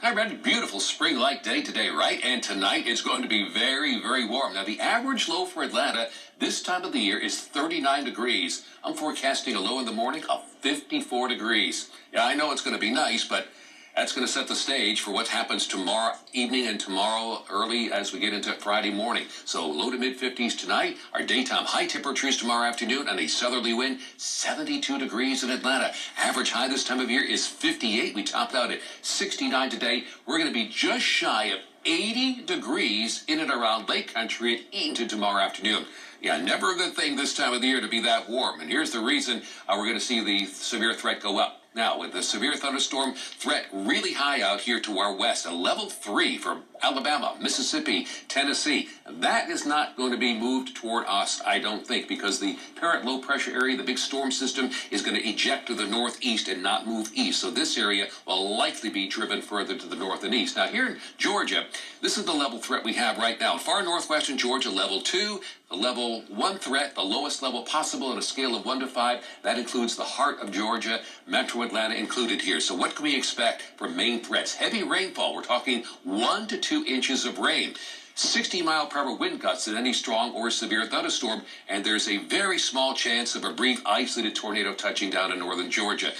Hi, Brad. Beautiful spring-like day today, right? And tonight it's going to be very, very warm. Now, the average low for Atlanta this time of the year is 39 degrees. I'm forecasting a low in the morning of 54 degrees. Yeah, I know it's going to be nice, but that's going to set the stage for what happens tomorrow evening and tomorrow early as we get into Friday morning. So low to mid-50s tonight. Our daytime high temperatures tomorrow afternoon and a southerly wind, 72 degrees in Atlanta. Average high this time of year is 58. We topped out at 69 today. We're going to be just shy of 80 degrees in and around Lake Country at Eatonton tomorrow afternoon. Yeah, never a good thing this time of the year to be that warm. And here's the reason we're going to see the severe threat go up. Now, with the severe thunderstorm threat really high out here to our west, a level 3 for Alabama, Mississippi, Tennessee. That is not going to be moved toward us, I don't think, because the parent low pressure area, the big storm system, is going to eject to the northeast and not move east. So this area will likely be driven further to the north and east. Now, here in Georgia, this is the level threat we have right now. Far northwestern Georgia, level 2. The level 1 threat, the lowest level possible on a scale of 1 to 5. That includes the heart of Georgia, metro Atlanta included here. So what can we expect for main threats? Heavy rainfall. We're talking 1 to 2 inches of rain. 60-mile-per-hour wind gusts in any strong or severe thunderstorm, and there's a very small chance of a brief isolated tornado touching down in northern Georgia.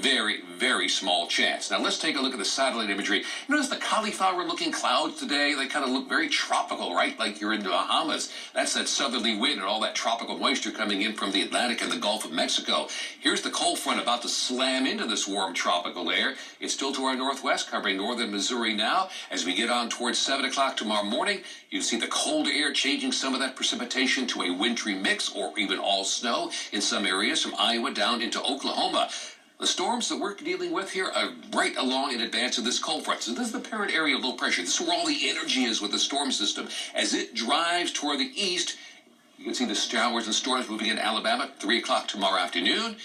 Very, very small chance. Now let's take a look at the satellite imagery. Notice the cauliflower-looking clouds today. They kind of look very tropical, right? Like you're in the Bahamas. That's that southerly wind and all that tropical moisture coming in from the Atlantic and the Gulf of Mexico. Here's the cold front about to slam into this warm tropical air. It's still to our northwest, covering northern Missouri now. As we get on towards 7 o'clock tomorrow morning, you see the cold air changing some of that precipitation to a wintry mix or even all snow in some areas from Iowa down into Oklahoma. The storms that we're dealing with here are right along in advance of this cold front. So this is the parent area of low pressure. This is where all the energy is with the storm system. As it drives toward the east, you can see the showers and storms moving into Alabama 3 o'clock tomorrow afternoon.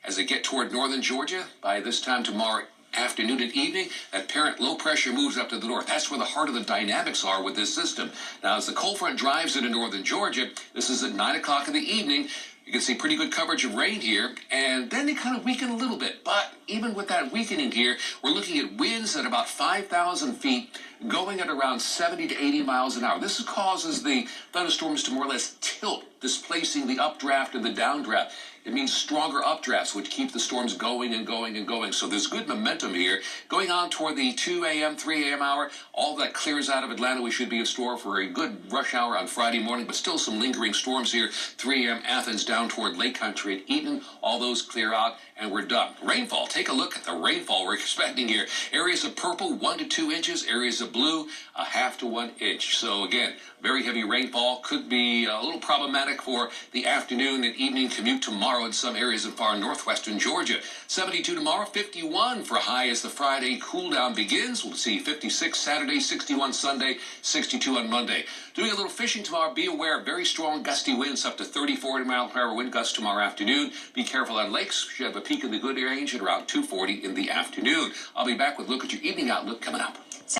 As they get toward northern Georgia, by this time tomorrow afternoon and evening, that parent low pressure moves up to the north. That's where the heart of the dynamics are with this system. Now, as the cold front drives into northern Georgia, this is at 9 o'clock in the evening. You can see pretty good coverage of rain here, and then they kind of weaken a little bit. But even with that weakening here, we're looking at winds at about 5,000 feet, going at around 70 to 80 miles an hour. This causes the thunderstorms to more or less tilt, displacing the updraft and the downdraft. It means stronger updrafts, which keep the storms going and going and going. So there's good momentum here. Going on toward the 2 a.m., 3 a.m. hour, all that clears out of Atlanta. We should be in store for a good rush hour on Friday morning, but still some lingering storms here. 3 a.m. Athens down toward Lake Country at Eaton. All those clear out, and we're done. Rainfall. Take a look at the rainfall we're expecting here. Areas of purple, 1 to 2 inches. Areas of blue, a half to 1 inch. So again, very heavy rainfall. Could be a little problematic for the afternoon and evening commute tomorrow in some areas of far northwestern Georgia. 72 tomorrow, 51 for a high as the Friday cool down begins. We'll see 56 Saturday, 61 Sunday, 62 on Monday. Doing a little fishing tomorrow. Be aware of very strong gusty winds up to 30-40-mile-per-hour wind gusts tomorrow afternoon. Be careful on lakes. We should have a peak in the good range at around 2:40 in the afternoon. I'll be back with a look at your evening outlook coming up.